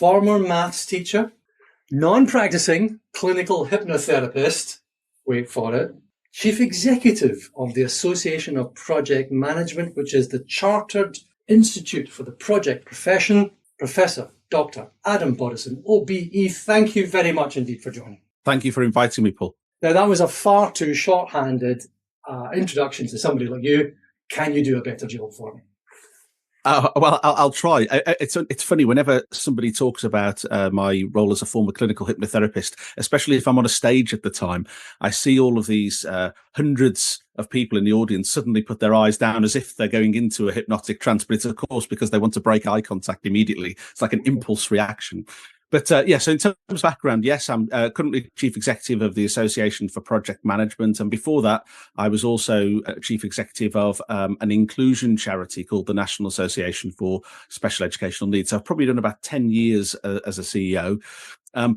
former maths teacher, non-practicing clinical hypnotherapist, wait for it, chief executive of the Association of Project Management, which is the Chartered Institute for the Project Profession, Professor Dr. Adam Boddison, OBE. Thank you very much indeed for joining. Thank you for inviting me, Paul. Now, that was a far too short-handed introduction to somebody like you. Can you do a better job for me? Well, I'll try. It's funny whenever somebody talks about my role as a former clinical hypnotherapist, especially if I'm on a stage at the time, I see all of these hundreds of people in the audience suddenly put their eyes down as if they're going into a hypnotic trance, but it's of course because they want to break eye contact immediately. It's like an impulse reaction. But so in terms of background, yes, I'm currently chief executive of the Association for Project Management. And before that, I was also chief executive of an inclusion charity called the National Association for Special Educational Needs. So I've probably done about 10 years as a CEO.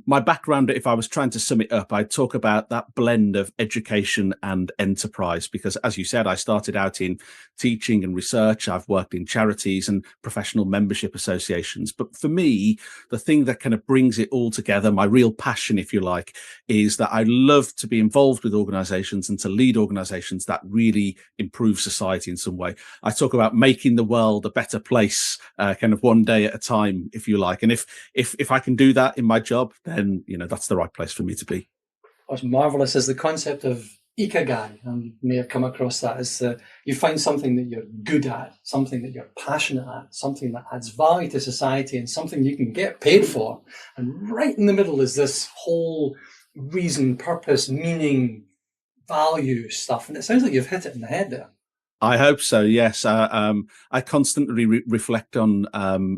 My background, if I was trying to sum it up, I'd talk about that blend of education and enterprise, because as you said, I started out in teaching and research. I've worked in charities and professional membership associations. But for me, the thing that kind of brings it all together, my real passion, if you like, is that I love to be involved with organizations and to lead organizations that really improve society in some way. I talk about making the world a better place, kind of one day at a time, if you like. And if I can do that in my job, then that's the right place for me to be. What's marvelous is the concept of ikigai, and you may have come across that, is you find something that you're good at, something that you're passionate at, something that adds value to society, and something you can get paid for. And right in the middle is this whole reason, purpose, meaning, value stuff. And it sounds like you've hit it in the head there. I hope so, yes. I constantly reflect on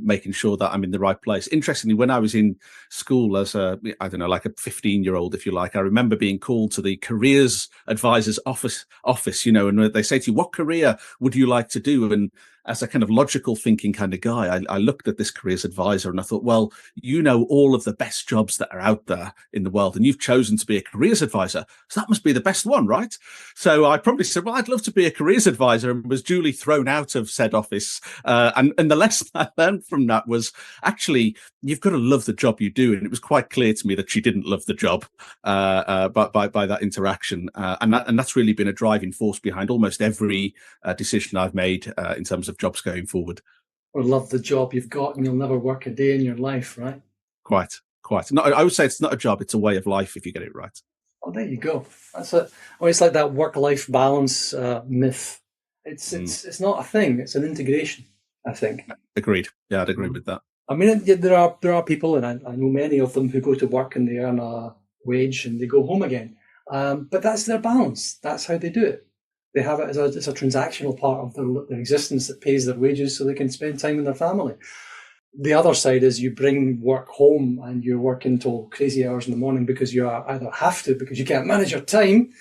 making sure that I'm in the right place. Interestingly, when I was in school as like a 15-year-old, if you like, I remember being called to the careers advisor's office, and they say to you, what career would you like to do? And as a kind of logical thinking kind of guy, I looked at this careers advisor and I thought, well, all of the best jobs that are out there in the world, and you've chosen to be a careers advisor, so that must be the best one, right? So I probably said, well, I'd love to be a careers advisor, and was duly thrown out of said office. And the lesson I learned from that was, actually, you've got to love the job you do. And it was quite clear to me that she didn't love the job by that interaction. And that's really been a driving force behind almost every decision I've made in terms of jobs going forward. Or love the job you've got and you'll never work a day in your life, right? Quite. No, I would say it's not a job, it's a way of life if you get it right. Oh, there you go. That's it. Oh, it's like that work-life balance myth. It's not a thing, it's an integration, I think. Agreed. Yeah, I'd agree with that. I mean, there are people, and I know many of them, who go to work and they earn a wage and they go home again. But that's their balance. That's how they do it. They have it as a transactional part of their existence that pays their wages so they can spend time with their family. The other side is you bring work home and you work until crazy hours in the morning because you either have to because you can't manage your time,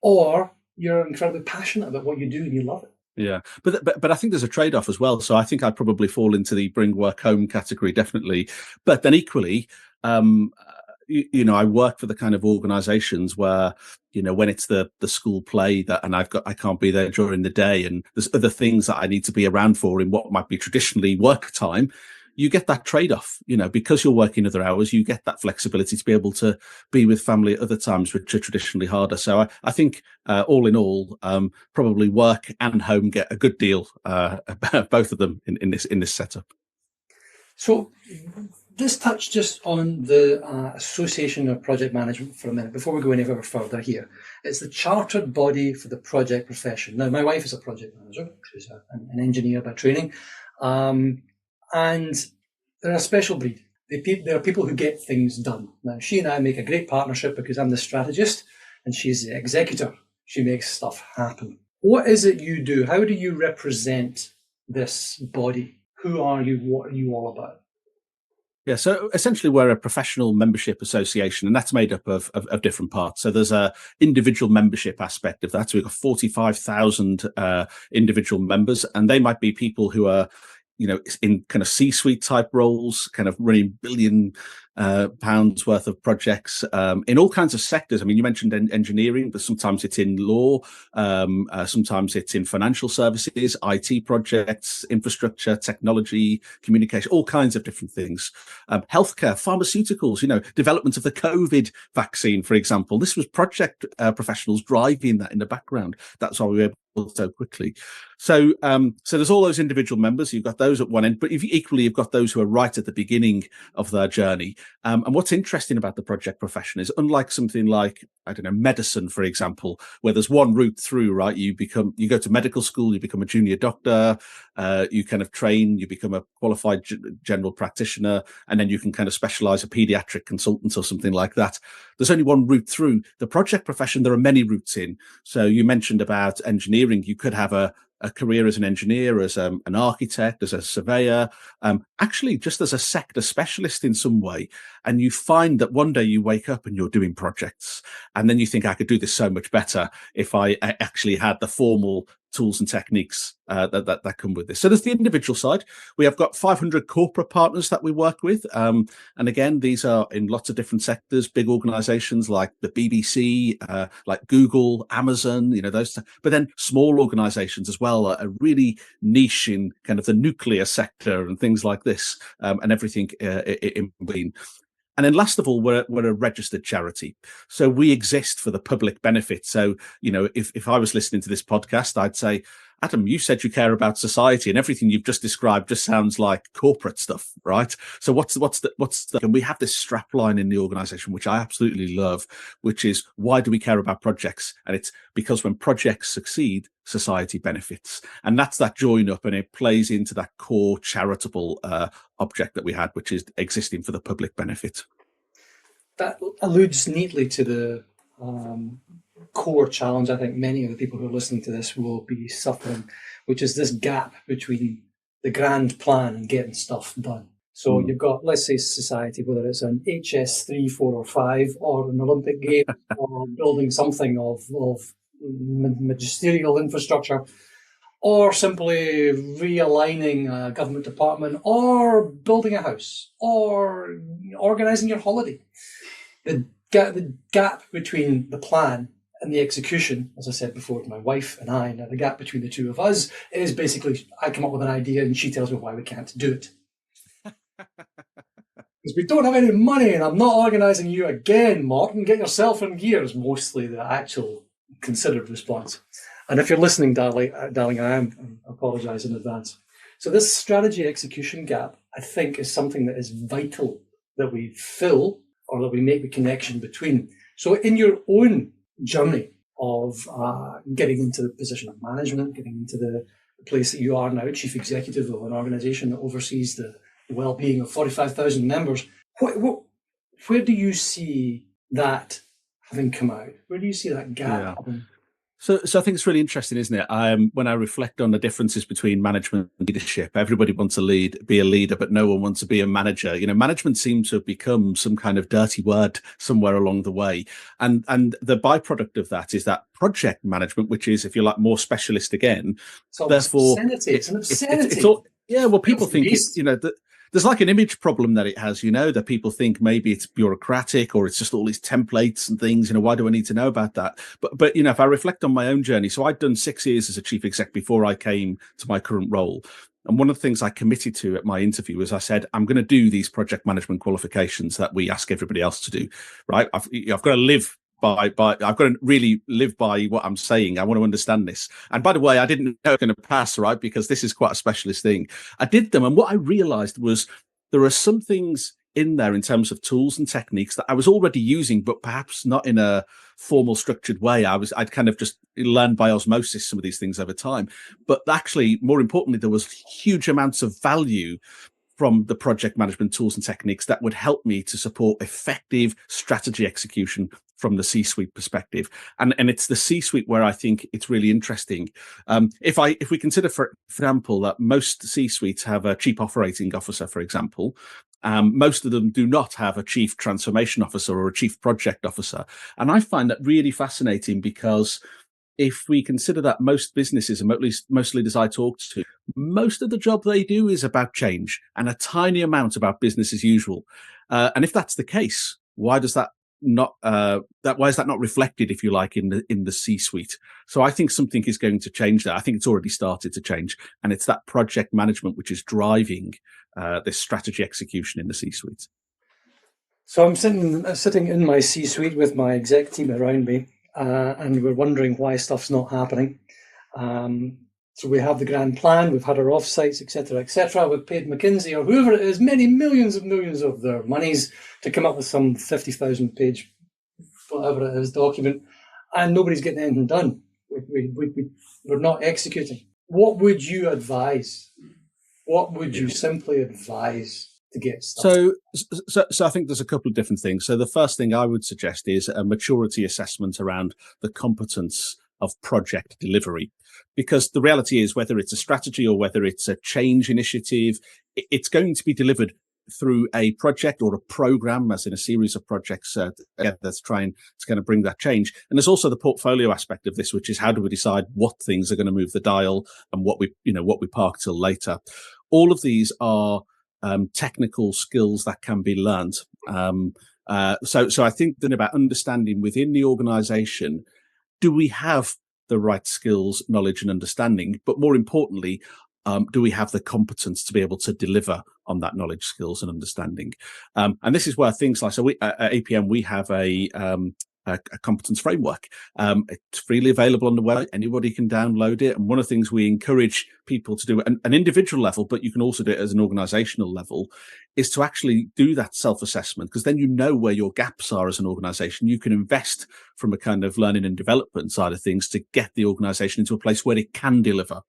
or you're incredibly passionate about what you do and you love it. Yeah, but I think there's a trade-off as well. So I think I'd probably fall into the bring work home category, definitely. But then equally, I work for the kind of organizations where, when it's the school play and I can't be there during the day, and there's other things that I need to be around for in what might be traditionally work time, you get that trade-off, because you're working other hours, you get that flexibility to be able to be with family at other times, which are traditionally harder. So I think all in all, probably work and home get a good deal, both of them in this setup. So let's touch just on the Association of Project Management for a minute before we go any further here. It's the chartered body for the project profession. Now, my wife is a project manager. She's an engineer by training. And they're a special breed. There are people who get things done. Now, she and I make a great partnership because I'm the strategist and she's the executor. She makes stuff happen. What is it you do? How do you represent this body? Who are you? What are you all about? Yeah, so essentially we're a professional membership association, and that's made up of different parts. So there's a individual membership aspect of that. So we've got 45,000 individual members, and they might be people who are in kind of C-suite type roles, kind of running billion pounds worth of projects in all kinds of sectors. I mean, you mentioned engineering, but sometimes it's in law, sometimes it's in financial services, IT projects, infrastructure, technology, communication, all kinds of different things. Healthcare, pharmaceuticals, development of the COVID vaccine, for example. This was project professionals driving that in the background. That's why we were able so quickly. So there's all those individual members. You've got those at one end, but you've got those who are right at the beginning of their journey. And what's interesting about the project profession is, unlike something like, I don't know, medicine, for example, where there's one route through, right? You go to medical school, you become a junior doctor, you kind of train, you become a qualified general practitioner, and then you can kind of specialize a pediatric consultant or something like that. There's only one route through. The project profession, there are many routes in. So you mentioned about engineering. You could have a career as an engineer, as an architect, as a surveyor, actually just as a sector specialist in some way. And you find that one day you wake up and you're doing projects, and then you think, I could do this so much better if I actually had the formal tools and techniques that come with this. So there's the individual side. We have got 500 corporate partners that we work with. And again, these are in lots of different sectors, big organizations like the BBC, like Google, Amazon, those, but then small organizations as well, are really niche in kind of the nuclear sector and things like this, and everything in between. And then last of all, we're a registered charity. So we exist for the public benefit. So, if I was listening to this podcast, I'd say, Adam, you said you care about society, and everything you've just described just sounds like corporate stuff, right? So what's the, and we have this strap line in the organization, which I absolutely love, which is, why do we care about projects? And it's because when projects succeed, society benefits. And that's that join up, and it plays into that core charitable object that we had, which is existing for the public benefit. That alludes neatly to the core challenge I think many of the people who are listening to this will be suffering, which is this gap between the grand plan and getting stuff done. So you've got, let's say, society, whether it's an HS3, 4 or 5, or an Olympic Games, or building something of magisterial infrastructure, or simply realigning a government department, or building a house, or organising your holiday. The gap between the plan and the execution, as I said before to my wife and I, now the gap between the two of us is basically, I come up with an idea and she tells me why we can't do it. Because we don't have any money, and I'm not organising you again, Martin. Get yourself in gear is mostly the actual considered response. And if you're listening, darling, I apologise in advance. So this strategy execution gap, I think, is something that is vital that we fill, or that we make the connection between. So in your own journey of getting into the position of management, getting into the place that you are now, chief executive of an organisation that oversees the well-being of 45,000 members, where do you see that having come out? Where do you see that gap having? So I think it's really interesting, isn't it? When I reflect on the differences between management and leadership, everybody wants to be a leader, but no one wants to be a manager. Management seems to have become some kind of dirty word somewhere along the way. And the byproduct of that is that project management, which is, if you like, more specialist again. Therefore, it's an obscenity. People think there's like an image problem that it has, that people think maybe it's bureaucratic, or it's just all these templates and things, why do I need to know about that? But if I reflect on my own journey, so I'd done 6 years as a chief exec before I came to my current role. And one of the things I committed to at my interview was, I said, I'm going to do these project management qualifications that we ask everybody else to do, right? I've got to live I've got to really live by what I'm saying. I want to understand this. And by the way, I didn't know it was going to pass, right? Because this is quite a specialist thing. I did them. And what I realized was there are some things in there in terms of tools and techniques that I was already using, but perhaps not in a formal, structured way. I'd kind of just learned by osmosis some of these things over time. But actually, more importantly, there was huge amounts of value from the project management tools and techniques that would help me to support effective strategy execution from the C-suite perspective. And it's the C-suite where I think it's really interesting. If we consider, for example, that most C-suites have a chief operating officer, for example, most of them do not have a chief transformation officer or a chief project officer. And I find that really fascinating, because if we consider that most businesses, and at least most leaders I talk to, most of the job they do is about change and a tiny amount about business as usual. And if that's the case, why does that not why is that not reflected, if you like, in the C-suite? So I think something is going to change there. I think it's already started to change, and it's that project management which is driving this strategy execution in the C-suite. So I'm sitting in my C-suite with my exec team around me, and we're wondering why stuff's not happening. So we have the grand plan, we've had our offsites, etc. We've paid McKinsey or whoever it is many millions of their monies to come up with some 50,000 page, whatever it is, document, and nobody's getting anything done. We're not executing. What would you advise? What would you simply advise to get started? So I think there's a couple of different things. So the first thing I would suggest is a maturity assessment around the competence of project delivery, because the reality is, whether it's a strategy or whether it's a change initiative, it's going to be delivered through a project or a program, as in a series of projects that's trying to kind of bring that change. And there's also the portfolio aspect of this, which is how do we decide what things are going to move the dial and what we park till later. All of these are technical skills that can be learned. So I think then about understanding within the organization, do we have the right skills, knowledge, and understanding? But more importantly, do we have the competence to be able to deliver on that knowledge, skills, and understanding? And this is where things like, so at APM, we have a competence framework. It's freely available on the web. Anybody can download it. And one of the things we encourage people to do at an individual level, but you can also do it as an organizational level, is to actually do that self-assessment, because then you know where your gaps are as an organization. You can invest from a kind of learning and development side of things to get the organization into a place where it can deliver.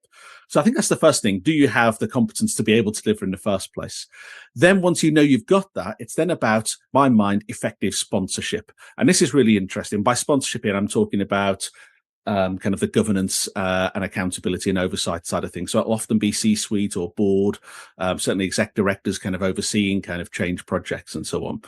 So I think that's the first thing. Do you have the competence to be able to deliver in the first place? Then once you know you've got that, it's then about, my mind, effective sponsorship. And this is really interesting. By sponsorship here, I'm talking about kind of the governance and accountability and oversight side of things. So it'll often be C-suite or board, certainly exec directors kind of overseeing kind of change projects and so on.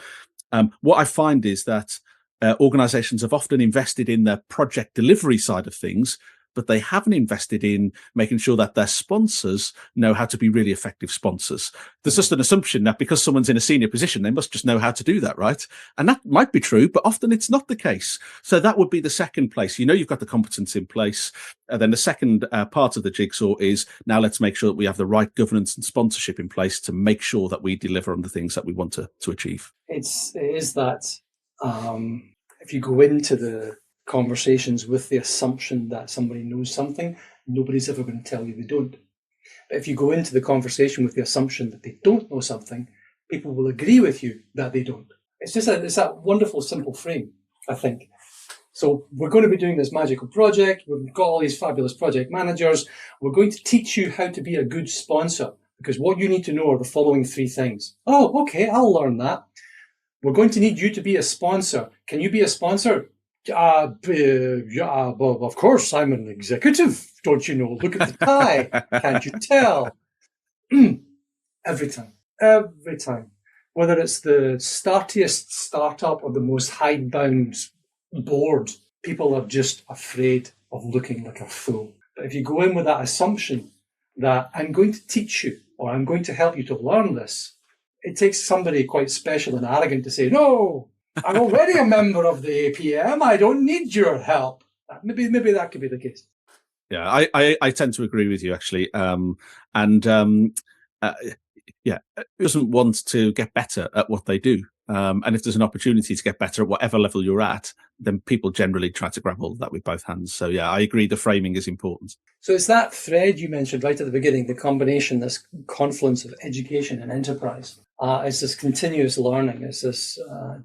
What I find is that organizations have often invested in their project delivery side of things, but they haven't invested in making sure that their sponsors know how to be really effective sponsors. There's just an assumption that because someone's in a senior position, they must just know how to do that, right? And that might be true, but often it's not the case. So that would be the second place. You know, you've got the competence in place. And then the second part of the jigsaw is, now let's make sure that we have the right governance and sponsorship in place to make sure that we deliver on the things that we want to achieve. It is that if you go into the conversations with the assumption that somebody knows something, nobody's ever going to tell you they don't. But if you go into the conversation with the assumption that they don't know something, people will agree with you that they don't. It's that wonderful, simple frame, I think. So we're going to be doing this magical project. We've got all these fabulous project managers. We're going to teach you how to be a good sponsor, because what you need to know are the following three things. Oh, okay, I'll learn that. We're going to need you to be a sponsor. Can you be a sponsor? Yeah, well, of course, I'm an executive. Don't you know? Look at the tie. Can't you tell? Every time. Whether it's the startiest startup or the most hidebound board, people are just afraid of looking like a fool. But if you go in with that assumption that I'm going to teach you or I'm going to help you to learn this, it takes somebody quite special and arrogant to say, no, I'm already a member of the APM. I don't need your help. Maybe that could be the case. Yeah, I tend to agree with you, actually. Who doesn't want to get better at what they do? And if there's an opportunity to get better at whatever level you're at, then people generally try to grab hold of that with both hands. So yeah, I agree. The framing is important. So it's that thread you mentioned right at the beginning, the combination, this confluence of education and enterprise. It's this continuous learning. It's this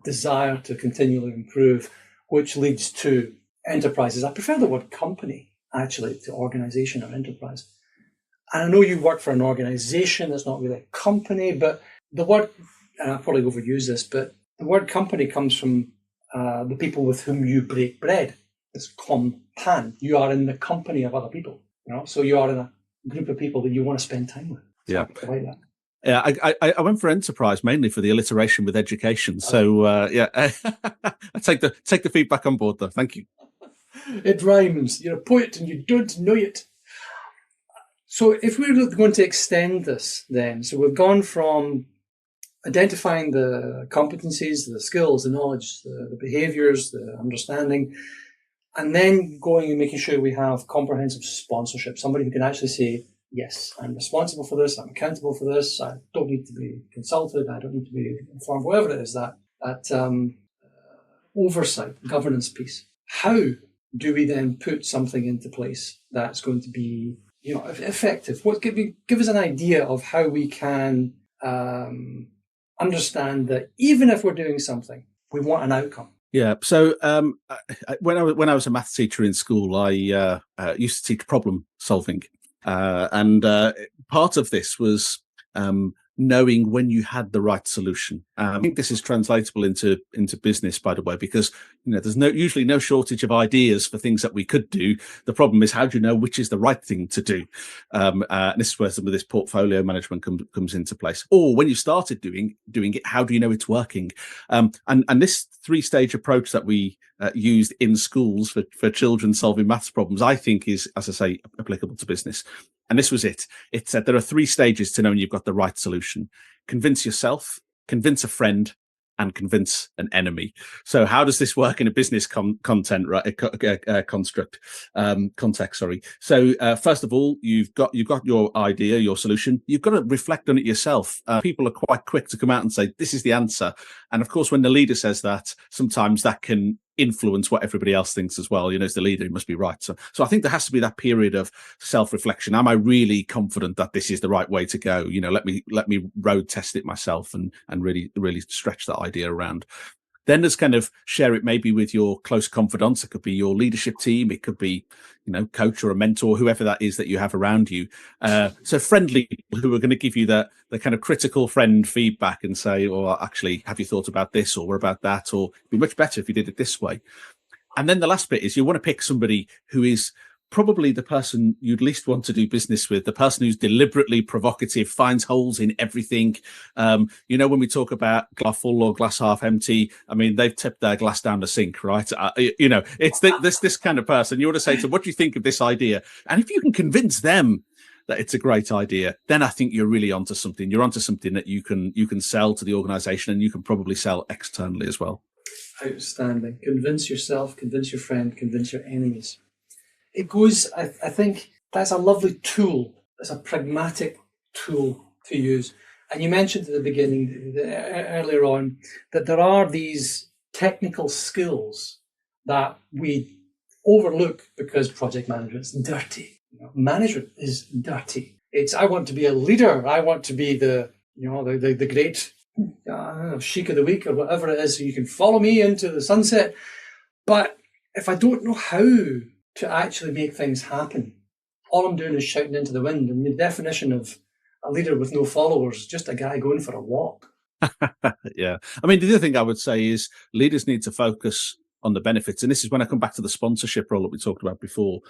desire to continually improve, which leads to enterprises. I prefer the word company, actually, to organization or enterprise. And I know you work for an organization that's not really a company, but the word, and I'll probably overuse this, but the word company comes from the people with whom you break bread. It's compan. You are in the company of other people, so you are in a group of people that you want to spend time with. So yeah. I like that. Yeah, I went for enterprise mainly for the alliteration with education. So I take the feedback on board, though. Thank you. It rhymes. You're a poet and you don't know it. So if we're going to extend this then, so we've gone from identifying the competencies, the skills, the knowledge, the behaviours, the understanding, and then going and making sure we have comprehensive sponsorship, somebody who can actually say, yes, I'm responsible for this, I'm accountable for this, I don't need to be consulted, I don't need to be informed, whatever it is, that oversight, governance piece. How do we then put something into place that's going to be, effective? Give us an idea of how we can understand that even if we're doing something, we want an outcome. Yeah. So when I was a maths teacher in school, I used to teach problem solving, and part of this was knowing when you had the right solution. I think this is translatable into business, by the way, because there's usually no shortage of ideas for things that we could do. The problem is, how do you know which is the right thing to do? And this is where some of this portfolio management comes into place. Or when you started doing it, how do you know it's working? And this 3-stage approach that we used in schools for children solving maths problems, I think is, as I say, applicable to business. And this was it. It said there are 3 stages to knowing you've got the right solution: convince yourself, convince a friend, and convince an enemy. So how does this work in a business context? Sorry. So first of all, you've got your idea, your solution. You've got to reflect on it yourself. People are quite quick to come out and say, this is the answer. And of course, when the leader says that, sometimes that can influence what everybody else thinks as well. As the leader, he must be right. So I think there has to be that period of self-reflection. Am I really confident that this is the right way to go? Let me road test it myself and really stretch that idea around. Then there's kind of share it maybe with your close confidants. It could be your leadership team. It could be, coach or a mentor, whoever that is that you have around you. So friendly people who are going to give you the kind of critical friend feedback and say, "Oh, actually, have you thought about this or what about that? Or it'd be much better if you did it this way." And then the last bit is you want to pick somebody who is probably the person you'd least want to do business with, the person who's deliberately provocative, finds holes in everything. When we talk about glass full or glass half empty, I mean, they've tipped their glass down the sink, right? It's this kind of person. You want to say to them, what do you think of this idea? And if you can convince them that it's a great idea, then I think you're really onto something. You're onto something that you can sell to the organization, and you can probably sell externally as well. Outstanding. Convince yourself, convince your friend, convince your enemies. It goes, I think that's a lovely tool. It's a pragmatic tool to use. And you mentioned at the beginning, earlier on, that there are these technical skills that we overlook because project management's dirty. Management is dirty. It's, I want to be a leader. I want to be the great chic of the week or whatever it is, so you can follow me into the sunset. But if I don't know how to actually make things happen, all I'm doing is shouting into the wind. And the definition of a leader with no followers is just a guy going for a walk. Yeah. I mean, the other thing I would say is leaders need to focus on the benefits. And this is when I come back to the sponsorship role that we talked about before.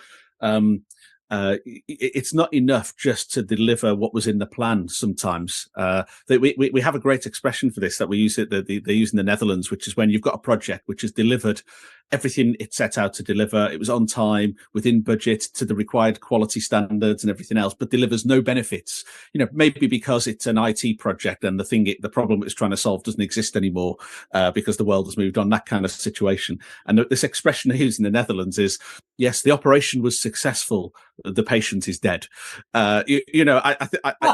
It's not enough just to deliver what was in the plan. Sometimes we have a great expression for this that we use they use in the Netherlands, which is when you've got a project which has delivered everything it set out to deliver. It was on time, within budget, to the required quality standards and everything else, but delivers no benefits. Maybe because it's an IT project and the problem it's trying to solve doesn't exist anymore because the world has moved on. That kind of situation. And this expression they use in the Netherlands is, yes, the operation was successful, the patient is dead. I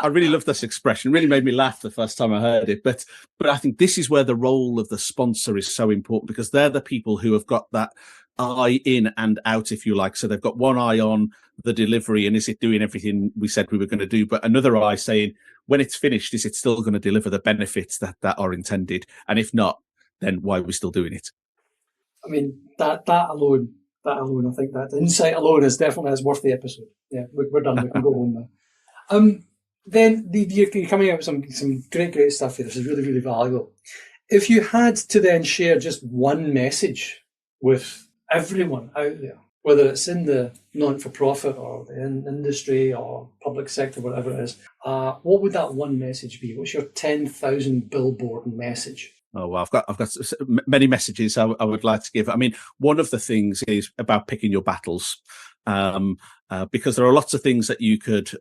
really love this expression. It really made me laugh the first time I heard it. But I think this is where the role of the sponsor is so important, because they're the people who have got that eye in and out, if you like. So they've got one eye on the delivery and is it doing everything we said we were going to do, but another eye saying, when it's finished, is it still going to deliver the benefits that are intended? And if not, then why are we still doing it? I mean, that alone, I think that insight alone is worth the episode. Yeah, we're done. We can go home now. Then you're coming out with some great stuff here. This is really, really valuable. If you had to then share just one message with everyone out there, whether it's in the non-for-profit or the industry or public sector, whatever it is, what would that one message be? What's your 10,000 billboard message? Oh well, I've got many messages I would like to give. I mean, one of the things is about picking your battles, um, because there are lots of things that you could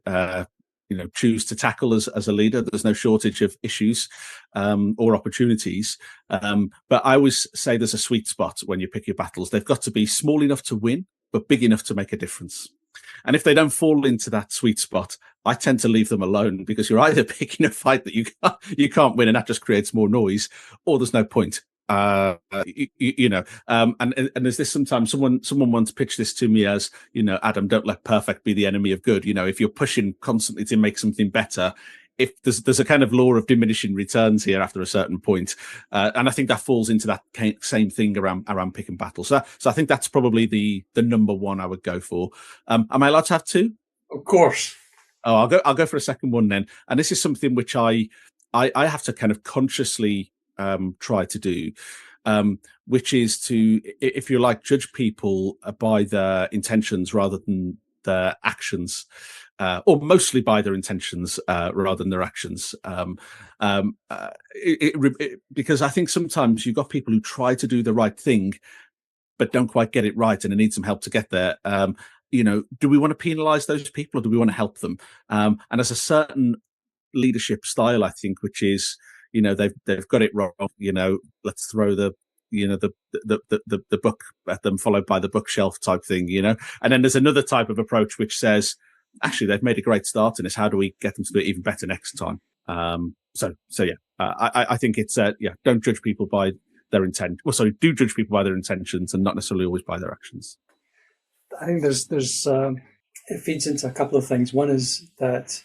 choose to tackle as a leader. There's no shortage of issues or opportunities, but I always say there's a sweet spot when you pick your battles. They've got to be small enough to win, but big enough to make a difference. And if they don't fall into that sweet spot, I tend to leave them alone, because you're either picking a fight that you can't win, and that just creates more noise, or there's no point. And there's this, sometimes someone once pitched this to me as, Adam, don't let perfect be the enemy of good. If you're pushing constantly to make something better, if there's a kind of law of diminishing returns here after a certain point, and I think that falls into that same thing around pick and battle. So I think that's probably the number one I would go for. Am I allowed to have two? Of course. Oh, I'll go for a second one then. And this is something which I have to kind of consciously try to do, which is to, if you like, judge people by their intentions rather than their actions, or mostly by their intentions rather than their actions. Because I think sometimes you've got people who try to do the right thing but don't quite get it right, and they need some help to get there. Do we want to penalize those people, or do we want to help them? And there's a certain leadership style, I think, which is, they've got it wrong. Let's throw the book at them, followed by the bookshelf type thing. And then there's another type of approach which says, actually, they've made a great start in this. How do we get them to do it even better next time? I think it's don't judge people by their intent. Well, sorry, do judge people by their intentions and not necessarily always by their actions. I think there's it feeds into a couple of things. One is that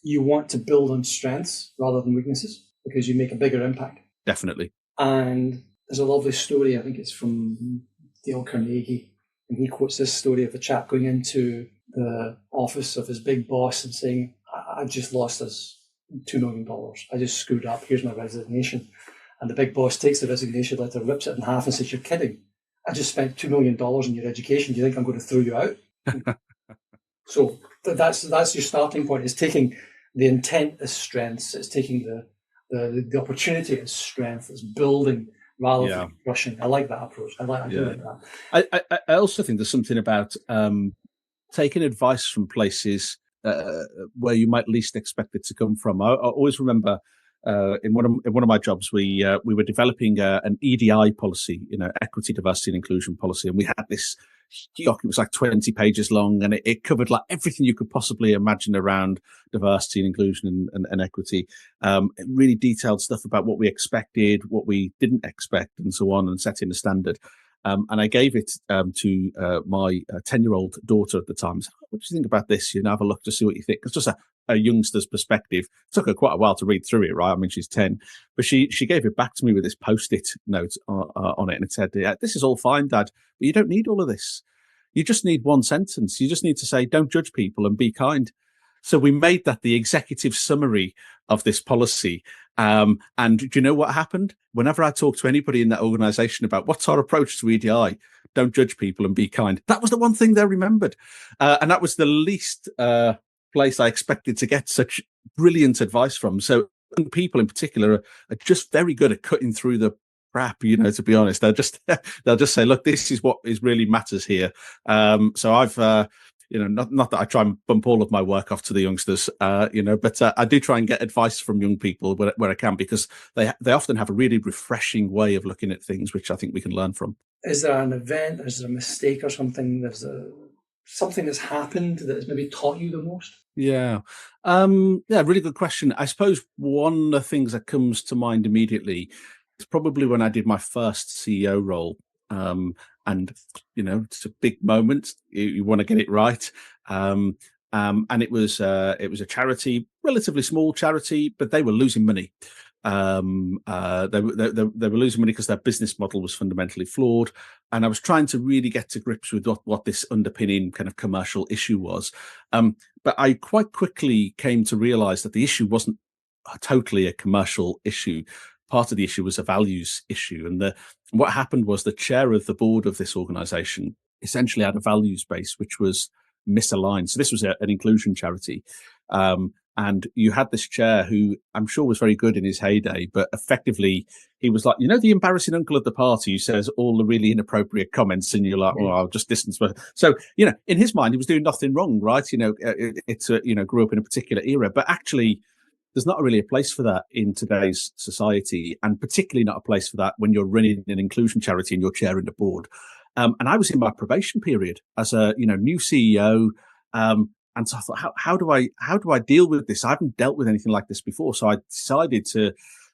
you want to build on strengths rather than weaknesses, because you make a bigger impact. Definitely. And there's a lovely story, I think it's from Dale Carnegie, and he quotes this story of a chap going into the office of his big boss and saying, I've just lost us $2 million. I just screwed up. Here's my resignation. And the big boss takes the resignation letter, rips it in half and says, you're kidding. I just spent $2 million in your education. Do you think I'm going to throw you out? So that's your starting point, is taking the intent as strengths. It's taking the opportunity as strength. It's building rather than rushing. I like that approach. I do like that. I also think there's something about taking advice from places where you might least expect it to come from. I always remember in one of my jobs, we were developing an EDI policy, equity, diversity, and inclusion policy, and we had this document. It was like 20 pages long, and it covered like everything you could possibly imagine around diversity and inclusion and equity. Really detailed stuff about what we expected, what we didn't expect, and so on, and setting the standard. And I gave it to my 10-year-old daughter at the time. So, what do you think about this? Have a look to see what you think. It's just a youngster's perspective. It took her quite a while to read through it, right? I mean, she's 10. But she gave it back to me with this Post-it note on it. And it said, this is all fine, Dad, but you don't need all of this. You just need one sentence. You just need to say, don't judge people and be kind. So we made that the executive summary of this policy. And do you know what happened? Whenever I talk to anybody in that organization about what's our approach to EDI, don't judge people and be kind, that was the one thing they remembered. And that was the least place I expected to get such brilliant advice from. So people in particular are just very good at cutting through the crap, to be honest. They'll just say, look, this is what is really matters here. So I've not that I try and bump all of my work off to the youngsters, but I do try and get advice from young people where I can, because they often have a really refreshing way of looking at things, which I think we can learn from. Is there an event, is there a mistake or something? There's something that's happened that has maybe taught you the most? Yeah. Really good question. I suppose one of the things that comes to mind immediately is probably when I did my first CEO role. And it's a big moment. You want to get it right. And it was a charity, relatively small charity, but they were losing money. They were losing money because their business model was fundamentally flawed. And I was trying to really get to grips with what this underpinning kind of commercial issue was. But I quite quickly came to realize that the issue wasn't totally a commercial issue. Part of the issue was a values issue. And what happened was the chair of the board of this organization essentially had a values base which was misaligned. So this was an inclusion charity. And you had this chair who I'm sure was very good in his heyday, but effectively he was like, the embarrassing uncle at the party who says all the really inappropriate comments, and you're like, well, I'll just distance myself. So, in his mind, he was doing nothing wrong, right? Grew up in a particular era, but actually, there's not really a place for that in today's society, and particularly not a place for that when you're running an inclusion charity and you're chairing the board. And I was in my probation period as a new CEO, and so I thought, how do I deal with this? I haven't dealt with anything like this before, so I decided to,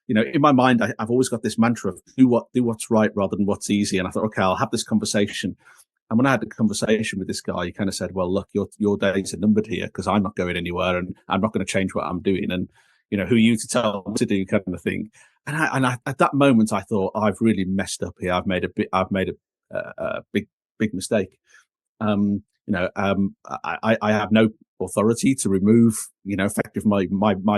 in my mind, I've always got this mantra of do what's right rather than what's easy. And I thought, okay, I'll have this conversation. And when I had the conversation with this guy, he kind of said, well, look, your days are numbered here because I'm not going anywhere and I'm not going to change what I'm doing. And, who are you to tell me to do, kind of thing. And I at that moment, I thought, I've really messed up here. I've made a big mistake. I have no authority to remove, effective my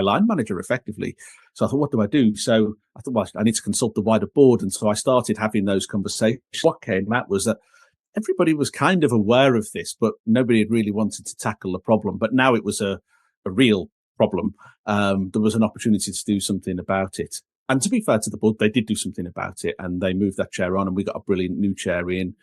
line manager effectively. So I thought, what do I do? So I thought, well, I need to consult the wider board. And so I started having those conversations. What came out was that everybody was kind of aware of this, but nobody had really wanted to tackle the problem. But now it was a real problem. There was an opportunity to do something about it. And to be fair to the board, they did do something about it, and they moved that chair on, and we got a brilliant new chair in.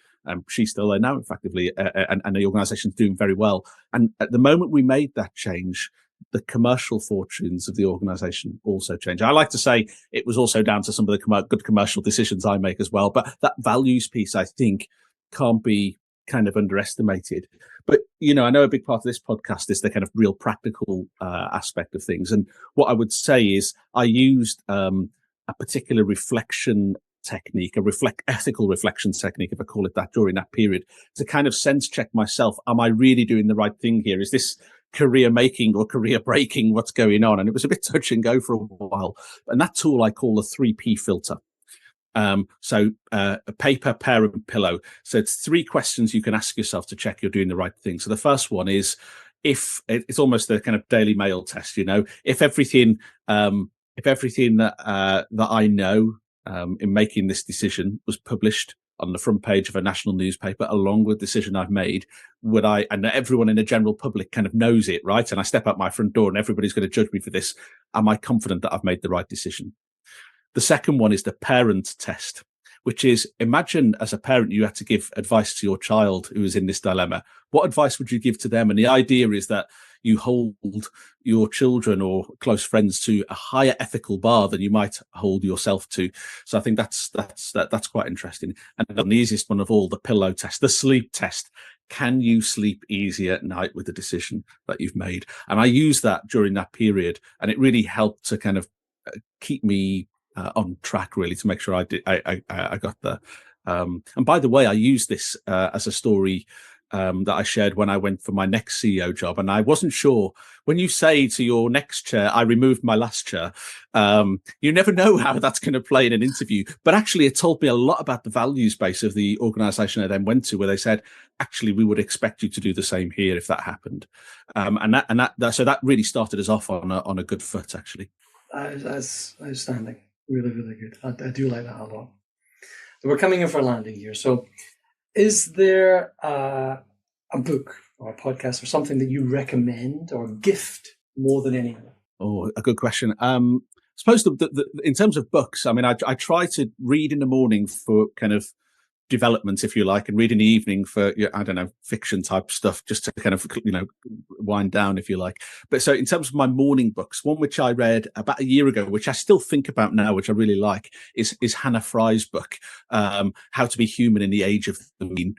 She's still there now, effectively, and the organisation's doing very well. And at the moment we made that change, the commercial fortunes of the organisation also changed. I like to say it was also down to some of the good commercial decisions I make as well. But that values piece, I think, can't be kind of underestimated. But, I know a big part of this podcast is the kind of real practical aspect of things. And what I would say is I used a particular reflection technique, ethical reflection technique, if I call it that, during that period, to kind of sense check myself. Am I really doing the right thing here? Is this career making or career breaking? What's going on? And it was a bit touch and go for a while. And that tool I call the 3P filter. A paper, pear, and pillow. So it's 3 questions you can ask yourself to check you're doing the right thing. So the first one is, if it's almost the kind of Daily Mail test, if everything that I know in making this decision was published on the front page of a national newspaper along with the decision I've made, and everyone in the general public kind of knows it, right? And I step out my front door and everybody's going to judge me for this. Am I confident that I've made the right decision? The second one is the parent test, which is, imagine as a parent, you had to give advice to your child who is in this dilemma. What advice would you give to them? And the idea is that you hold your children or close friends to a higher ethical bar than you might hold yourself to. So I think that's quite interesting. And the easiest one of all, the pillow test, the sleep test. Can you sleep easy at night with the decision that you've made? And I used that during that period, and it really helped to kind of keep me on track, really, to make sure I got there. And by the way, I used this as a story that I shared when I went for my next CEO job. And I wasn't sure, when you say to your next chair, I removed my last chair, you never know how that's going to play in an interview. But actually, it told me a lot about the values base of the organisation I then went to, where they said, actually, we would expect you to do the same here if that happened. So that really started us off on a good foot, actually. That's outstanding. Really, really good. I do like that a lot. So we're coming in for a landing here. So is there a book or a podcast or something that you recommend or gift more than anything? Oh, a good question. I suppose in terms of books, I mean, I try to read in the morning for kind of development, if you like, and read in the evening for, I don't know, fiction type stuff, just to kind of, wind down, if you like. But so in terms of my morning books, one which I read about a year ago, which I still think about now, which I really like, is Hannah Fry's book, How to Be Human in the Age of the Mean.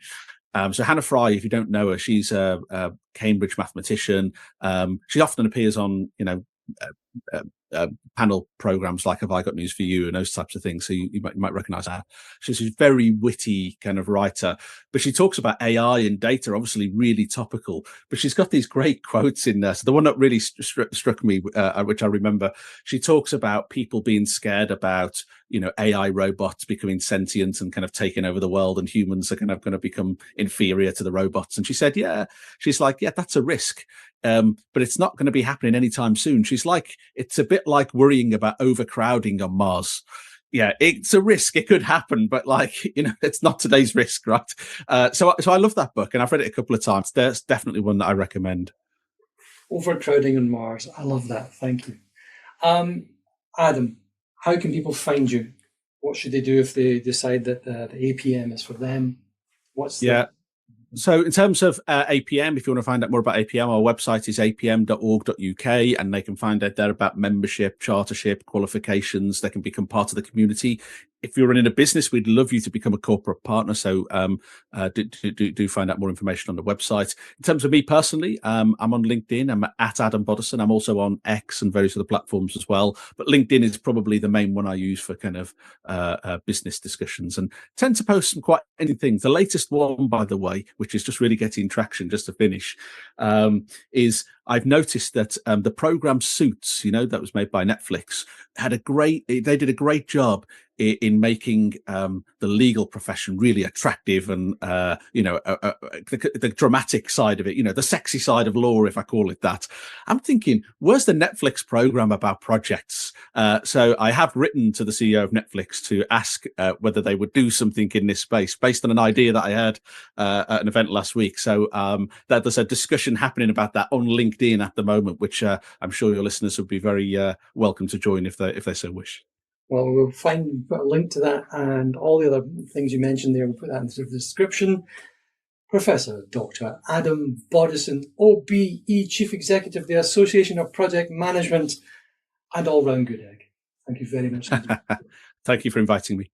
So Hannah Fry, if you don't know her, she's a Cambridge mathematician. She often appears on, panel programs like Have I Got News for You and those types of things. So you might recognize her. She's a very witty kind of writer, but she talks about AI and data, obviously really topical, but she's got these great quotes in there. So the one that really struck me, which I remember, she talks about people being scared about, AI robots becoming sentient and kind of taking over the world, and humans are kind of going to become inferior to the robots. And she said, she's like, that's a risk. But it's not going to be happening anytime soon. She's like, it's a bit like worrying about overcrowding on Mars. Yeah, it's a risk. It could happen, but it's not today's risk, right? So I love that book, and I've read it a couple of times. There's definitely one that I recommend. Overcrowding on Mars. I love that. Thank you. Adam, how can people find you What should they do if they decide that the APM is for them? What's the So in terms of APM, if you want to find out more about APM, our website is apm.org.uk, and they can find out there about membership, chartership, qualifications. They can become part of the community. If you're running a business, we'd love you to become a corporate partner. So do find out more information on the website. In terms of me personally, I'm on LinkedIn. I'm at Adam Boddison. I'm also on X and various other platforms as well. But LinkedIn is probably the main one I use for kind of business discussions, and tend to post some quite interesting things. The latest one, by the way, which is just really getting traction, just to finish, is I've noticed that the program Suits, that was made by Netflix, they did a great job in making the legal profession really attractive, and the dramatic side of it, the sexy side of law, if I call it that. I'm thinking, where's the Netflix program about projects? So I have written to the CEO of Netflix to ask whether they would do something in this space based on an idea that I had at an event last week. So that there's a discussion happening about that on LinkedIn at the moment, which I'm sure your listeners would be very welcome to join if they so wish. Well, we'll put a link to that and all the other things you mentioned there. We'll put that into the description. Professor Dr. Adam Boddison, OBE, Chief Executive of the Association of Project Management, and all-round good egg. Thank you very much. Thank you for inviting me.